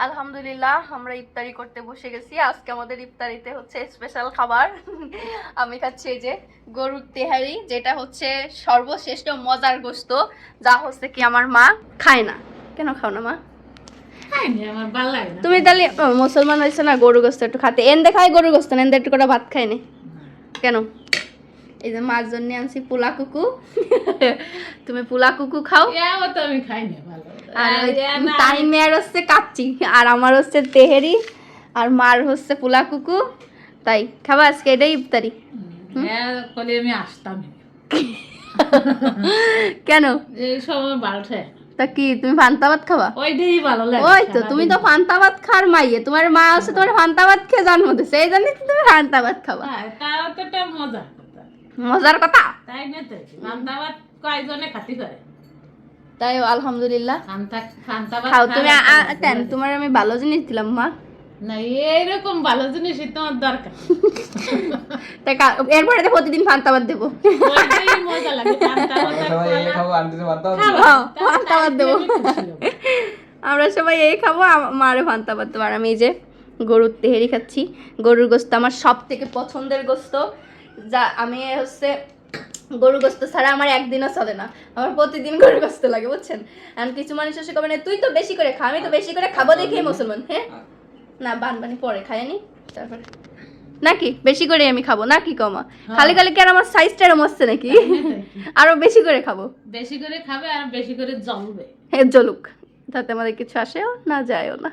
আলহামদুলিল্লাহ আমরা ইফতারি করতে বসে গেছি। আজকে আমাদের ইফতারিতে হচ্ছে স্পেশাল খাবার। আমি খাচ্ছি এই যে গরুর তেহারি, যেটা হচ্ছে সর্বশ্রেষ্ঠ মজার গোশত, যা হচ্ছে কি আমার মা খায় না। কেন খাও না মা? তুমি তাহলে মুসলমান হয়েছে না, গরু গোশত একটু খাতে। এনদে খায় গরু গোশত, এনদে একটু করে ভাত খায় না কেন? এই যে মার জন্য আনছি পোলা কুকু। তুমি পোলা কুকু খাও। আমি খাই না ভালো। আর টাইমের হচ্ছে কাচ্চি, আর আমার হচ্ছে তেহেরি, আর মার হচ্ছে পোলা কুকু। তাই খাবা আজকে, এটাই ইফতারি। আমি আসতাম কেন? এই সময় বারোটায় তা কি তুমি ফান্তা ভাত খাবা? ওইটাই ভালো লাগে। ওই তো তুমি তো ফান্তা ভাত খার মাইয়ে, তোমার মা হচ্ছে তোমার ফান্তা ভাত খেয়ে জন্ম দিচ্ছে, এই জন্য তুমি ফান্তা ভাত খাবা। তাও তো একটা মজা মজার কথা, তাই না? তো ফান্তা ভাত কয়জনে খাতি করে? তাই আলহামদুলিল্লাহ ফান্তা ভাত খাও তুমি। কেন তোমার আমি ভালো জিনিস দিলাম মা? না, এইরকম ভালো জিনিসই তোমার দরকার। তাই এরপরে তো প্রতিদিন ফান্তা ভাত দেবো। ওইটাই মজা লাগে। ফান্তা ভাত দেবো, আমরা সবাই এই খাবো, মারে ফান্তা ভাত দেবো। আর আমি এই যে গরুর তেহেরি খাচ্ছি। গরুর গোশত আমার সব থেকে পছন্দের গোশত, যা আমি হচ্ছে গরুর গোশত ছাড়া আমার একদিনও চলে না, আমার প্রতিদিন গরুর গোশত লাগে, বুঝছেন? আর কিছু মানুষ এসে কবে না তুই তো বেশি করে খা, আমি তো বেশি করে খাবো দেখেই মুসলমান। হ্যাঁ না, বানবানি পরে খাইনি, তারপরে নাকি বেশি করে আমি খাবো নাকি কমা? খালি খালি কি আর আমার সাইজটা এরকম হচ্ছে নাকি? আরো বেশি করে খাবো, বেশি করে খাবে আর বেশি করে জ্বলবে। হে জ্বলুক, তাতে আমাদের কিছু আসেও না যায়ও না।